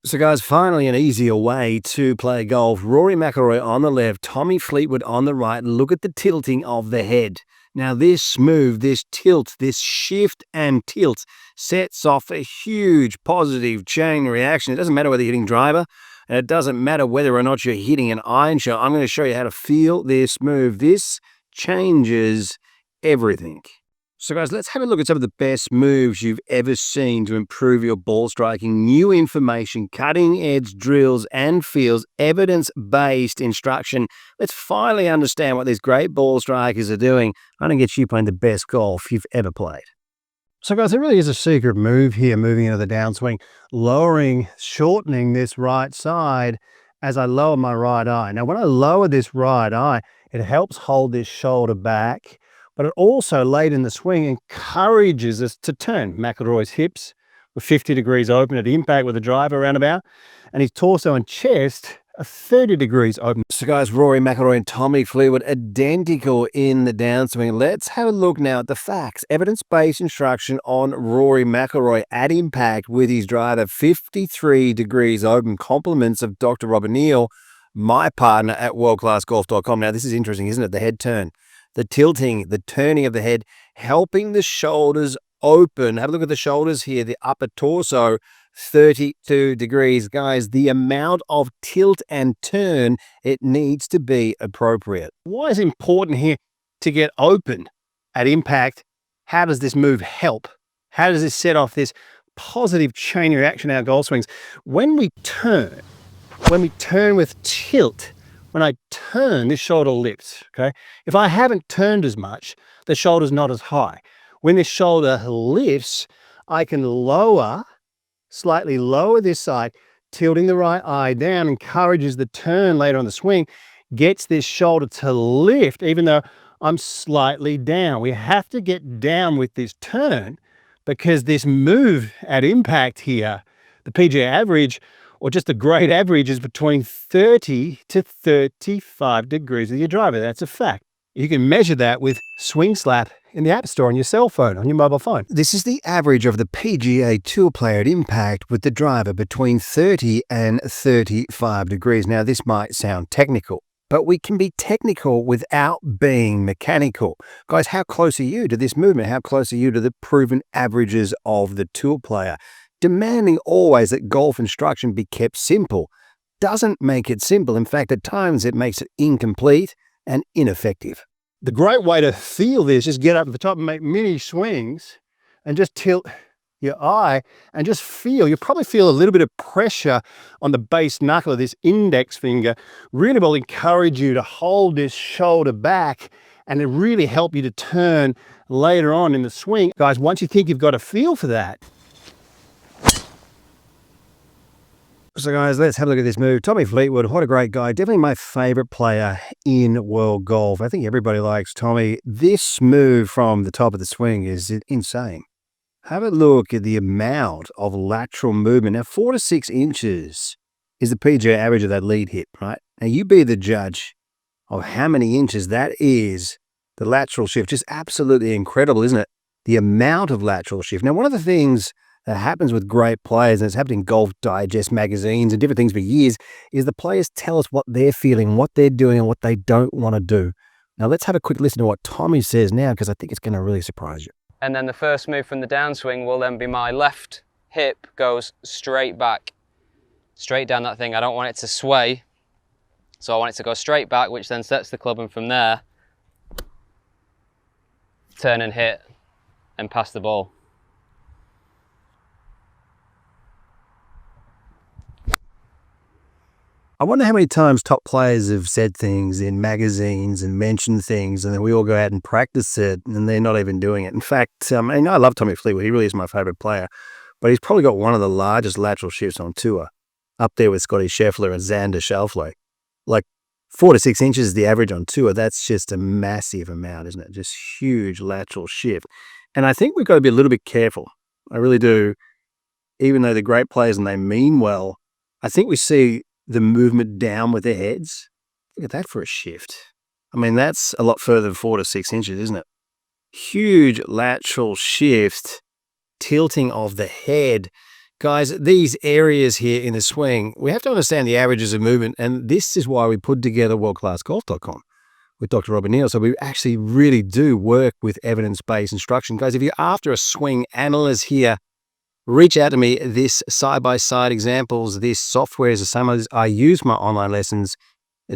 So guys, finally an easier way to play golf. Rory McIlroy on the left, Tommy Fleetwood on the right. Look at the tilting of the head. Now this move, this tilt, this shift and tilt sets off a huge positive chain reaction. It doesn't matter whether you're hitting driver, and it doesn't matter whether or not you're hitting an iron shot. I'm going to show you how to feel this move. This changes everything. So guys, let's have a look at some of the best moves you've ever seen to improve your ball striking. New information, cutting edge drills and feels, evidence-based instruction. Let's finally understand what these great ball strikers are doing. I'm going to get you playing the best golf you've ever played. So guys, there really is a secret move here, moving into the downswing, shortening this right side as I lower my right eye. Now when I lower this right eye, it helps hold this shoulder back, but it also, late in the swing, encourages us to turn. McIlroy's hips were 50 degrees open at impact with the driver roundabout, and his torso and chest are 30 degrees open. So guys, Rory McIlroy and Tommy Fleetwood identical in the downswing. Let's have a look now at the facts. Evidence-based instruction on Rory McIlroy at impact with his driver 53 degrees open. Compliments of Dr. Robert Neal, my partner at WorldClassGolf.com. Now this is interesting, isn't it? The head turn. The tilting, the turning of the head, helping the shoulders open. Have a look at the shoulders here, the upper torso, 32 degrees. Guys, the amount of tilt and turn, it needs to be appropriate. Why is it important here to get open at impact? How does this move help? How does this set off this positive chain reaction in our golf swings? When we turn with tilt, when I turn, this shoulder lifts, okay? If I haven't turned as much, the shoulder's not as high. When this shoulder lifts, I can slightly lower this side, tilting the right eye down, encourages the turn later on the swing, gets this shoulder to lift even though I'm slightly down. We have to get down with this turn because this move at impact here, the PGA average, or just the grade average, is between 30 to 35 degrees with your driver. That's a fact. You can measure that with SWINGSLAPP in the App Store on your cell phone, on your mobile phone. This is the average of the PGA Tour player at impact with the driver between 30 and 35 degrees. Now, this might sound technical, but we can be technical without being mechanical. Guys, how close are you to this movement? How close are you to the proven averages of the tour player? Demanding always that golf instruction be kept simple doesn't make it simple. In fact, at times it makes it incomplete and ineffective. The great way to feel this is get up at the top and make mini swings and just tilt your eye and just feel. You'll probably feel a little bit of pressure on the base knuckle of this index finger. Really will encourage you to hold this shoulder back and it really help you to turn later on in the swing. Guys, once you think you've got a feel for that, so guys, let's have a look at this move. Tommy Fleetwood, what a great guy. Definitely my favorite player in world golf. I think everybody likes Tommy. This move from the top of the swing is insane. Have a look at the amount of lateral movement. Now, 4 to 6 inches is the PGA average of that lead hit, right? Now, you be the judge of how many inches that is, the lateral shift. Just absolutely incredible, isn't it? The amount of lateral shift. Now, one of the things that happens with great players, and it's happened in Golf Digest magazines and different things for years, is the players tell us what they're feeling, what they're doing, and what they don't want to do. Now, let's have a quick listen to what Tommy says now, because I think it's going to really surprise you. And then the first move from the downswing will then be my left hip goes straight back, straight down that thing. I don't want it to sway, so I want it to go straight back, which then sets the club, and from there, turn and hit and pass the ball. I wonder how many times top players have said things in magazines and mentioned things, and then we all go out and practice it, and they're not even doing it. In fact, and I love Tommy Fleetwood. He really is my favorite player, but he's probably got one of the largest lateral shifts on tour, up there with Scotty Scheffler and Xander Schauffele. Like 4 to 6 inches is the average on tour. That's just a massive amount, isn't it? Just huge lateral shift. And I think we've got to be a little bit careful. I really do. Even though they're great players and they mean well, I think we see the movement down with their heads. Look at that for a shift. I mean, that's a lot further than 4 to 6 inches, isn't it? Huge lateral shift, tilting of the head, Guys, these areas here in the swing, we have to understand the averages of movement, and this is why we put together WorldClassGolf.com with Dr. Robert Neal. So we actually really do work with evidence-based instruction. Guys, if you're after a swing analyst here, reach out to me. This side-by-side examples, this software is the same as I use my online lessons,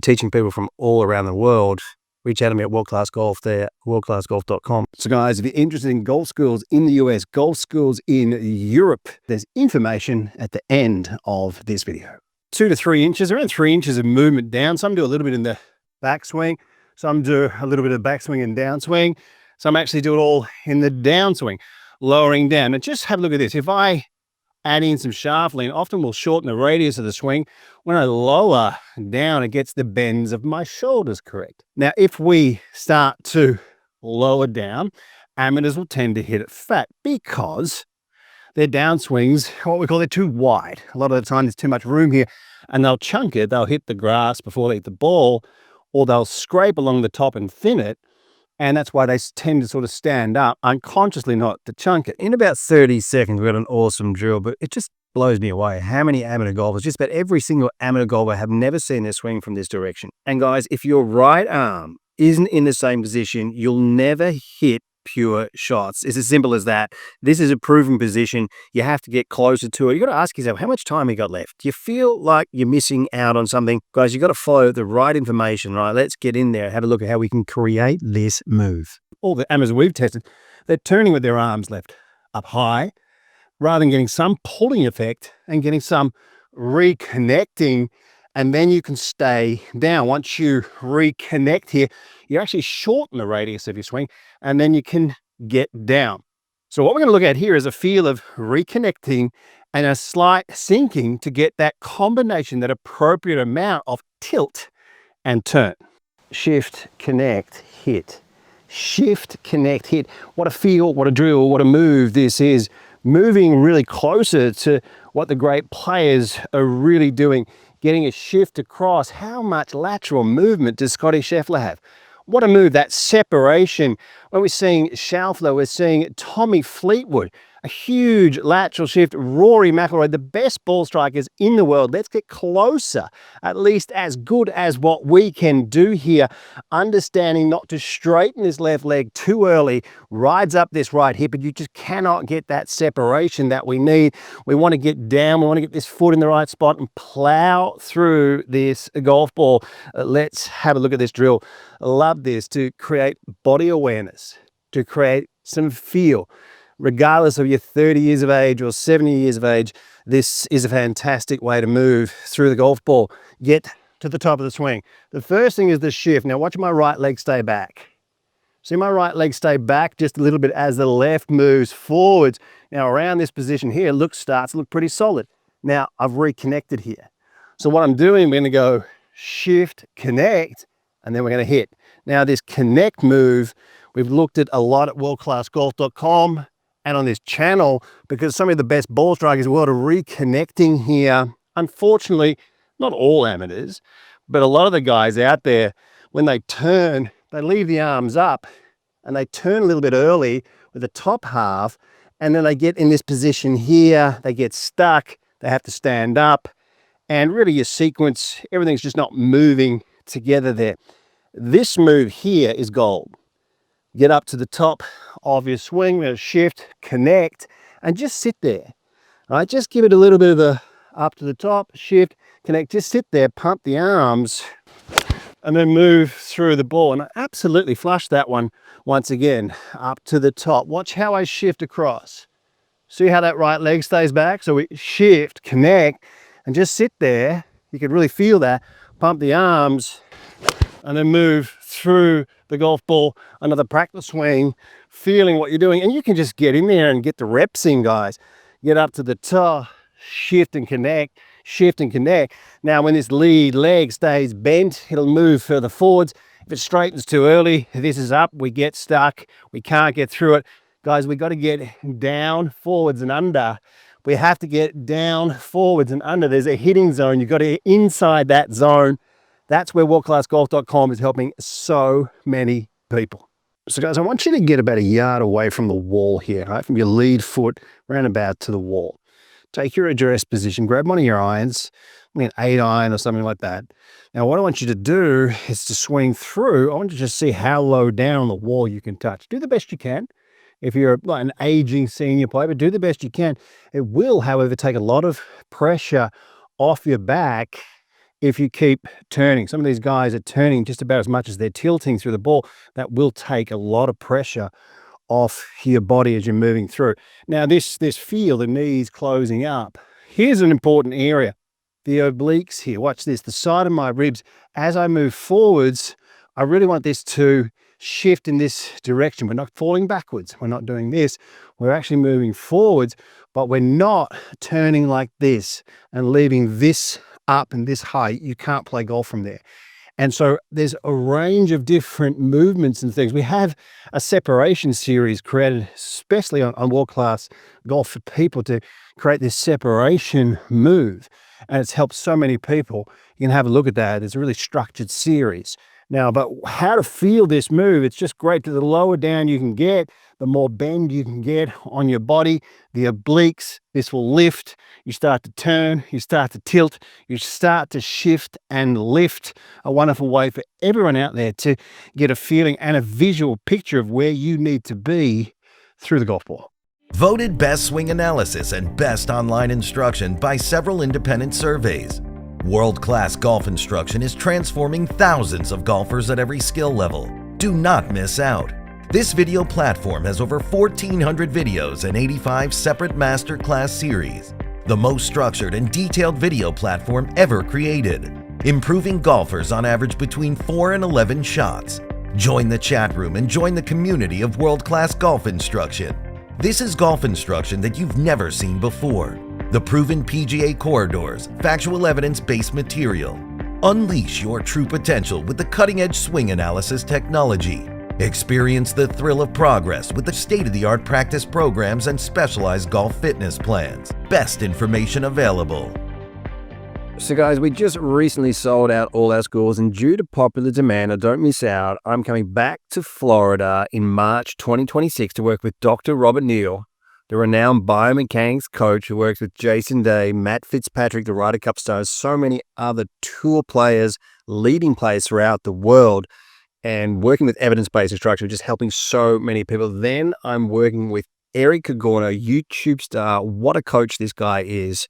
teaching people from all around the world. Reach out to me at WorldClassGolf there, WorldClassGolf.com. So guys, if you're interested in golf schools in the US, golf schools in Europe, there's information at the end of this video. 2 to 3 inches, around 3 inches of movement down. Some do a little bit in the backswing. Some do a little bit of backswing and downswing. Some actually do it all in the downswing, lowering down. And just have a look at this. If I add in some shaft lean, often will shorten the radius of the swing. When I lower down, it gets the bends of my shoulders correct. Now, if we start to lower down, amateurs will tend to hit it fat because their downswings, what we call, they're too wide. A lot of the time there's too much room here, and they'll chunk it. They'll hit the grass before they hit the ball, or they'll scrape along the top and thin it. And that's why they tend to sort of stand up unconsciously, not to chunk it. In about 30 seconds, we've got an awesome drill, but it just blows me away how many amateur golfers, just about every single amateur golfer, have never seen their swing from this direction. And guys, if your right arm isn't in the same position, you'll never hit pure shots. It's as simple as that. This is a proven position. You have to get closer to it. You got to ask yourself, how much time you got left? Do you feel like you're missing out on something? Guys, you got to follow the right information, right? Let's get in there and have a look at how we can create this move. All the amateurs we've tested, they're turning with their arms left up high, rather than getting some pulling effect and getting some reconnecting, and then you can stay down. Once you reconnect here, you actually shorten the radius of your swing, and then you can get down. So what we're going to look at here is a feel of reconnecting and a slight sinking to get that combination, that appropriate amount of tilt and turn. Shift, connect, hit. Shift, connect, hit. What a feel, what a drill, what a move this is. Moving really closer to what the great players are really doing. Getting a shift across. How much lateral movement does Scotty Scheffler have? What a move, that separation. When we're seeing Scheffler, we're seeing Tommy Fleetwood, a huge lateral shift. Rory McIlroy, the best ball strikers in the world. Let's get closer, at least as good as what we can do here. Understanding not to straighten this left leg too early, rides up this right hip, but you just cannot get that separation that we need. We want to get down, we want to get this foot in the right spot and plow through this golf ball. Let's have a look at this drill. Love this, to create body awareness, to create some feel. Regardless of your 30 years of age or 70 years of age, this is a fantastic way to move through the golf ball. Get to the top of the swing. The first thing is the shift. Now watch my right leg stay back. See my right leg stay back just a little bit as the left moves forwards. Now around this position here, starts to look pretty solid. Now I've reconnected here. So what I'm doing, we're going to go shift, connect, and then we're going to hit. Now this connect move, we've looked at a lot at WorldClassGolf.com and on this channel, because some of the best ball strikers in the world are reconnecting here. Unfortunately, not all amateurs, but a lot of the guys out there, when they turn, they leave the arms up and they turn a little bit early with the top half, and then they get in this position here, they get stuck, they have to stand up, and really your sequence, everything's just not moving together there. This move here is gold. Get up to the top of your swing, we're going to shift, connect, and just sit there. All right, just give it a little bit of a up to the top, shift, connect, just sit there, pump the arms, and then move through the ball. And I absolutely flushed that one once again, up to the top. Watch how I shift across. See how that right leg stays back? So we shift, connect, and just sit there. You can really feel that. Pump the arms, and then move through the golf ball, another practice swing, feeling what you're doing. And you can just get in there and get the reps in, guys. Get up to the top, shift and connect, shift and connect. Now, when this lead leg stays bent, it'll move further forwards. If it straightens too early, this is up, we get stuck, we can't get through it. Guys, we've got to get down, forwards and under. We have to get down, forwards and under. There's a hitting zone. You've got to get inside that zone. That's where WorldClassGolf.com is helping so many people. So guys, I want you to get about a yard away from the wall here, right? From your lead foot round about to the wall. take your address position, grab one of your irons, I mean, 8-iron or something like that. Now, what I want you to do is to swing through. I want you to see how low down on the wall you can touch. Do the best you can. If you're like an aging senior player, but do the best you can. It will, however, take a lot of pressure off your back if you keep turning. Some of these guys are turning just about as much as they're tilting through the ball. That will take a lot of pressure off your body as you're moving through. Now, this feel, the knees closing up. Here's an important area. The obliques here. Watch this. The side of my ribs. As I move forwards, I really want this to shift in this direction. We're not falling backwards. We're not doing this. We're actually moving forwards, but we're not turning like this and leaving this up and this height. You can't play golf from there. And so there's a range of different movements and things. We have a separation series created especially on World Class Golf for people to create this separation move. And it's helped so many people. You can have a look at that. It's a really structured series. Now, but how to feel this move, it's just great. The lower down you can get, the more bend you can get on your body, the obliques, this will lift. You start to turn, you start to tilt, you start to shift and lift. A wonderful way for everyone out there to get a feeling and a visual picture of where you need to be through the golf ball. Voted Best Swing Analysis and Best Online Instruction by several independent surveys. World-class golf instruction is transforming thousands of golfers at every skill level. Do not miss out. This video platform has over 1,400 videos and 85 separate masterclass series. The most structured and detailed video platform ever created, improving golfers on average between 4 and 11 shots. Join the chat room and join the community of world-class golf instruction. This is golf instruction that you've never seen before. The proven PGA corridors, factual evidence-based material. Unleash your true potential with the cutting-edge swing analysis technology. Experience the thrill of progress with the state-of-the-art practice programs and specialized golf fitness plans. Best information available. So guys, we just recently sold out all our schools, and due to popular demand, don't miss out, I'm coming back to Florida in March 2026 to work with Dr. Robert Neal, the renowned biomechanics coach who works with Jason Day, Matt Fitzpatrick, the Ryder Cup stars, so many other tour players, leading players throughout the world, and working with evidence-based instruction, just helping so many people. Then I'm working with Eric Cagorno, YouTube star. What a coach this guy is.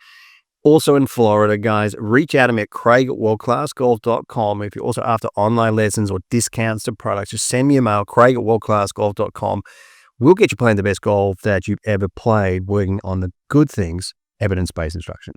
Also in Florida, guys, reach out to me at craig@worldclassgolf.com. If you're also after online lessons or discounts to products, just send me a mail, craig@worldclassgolf.com. We'll get you playing the best golf that you've ever played, working on the good things, evidence-based instruction.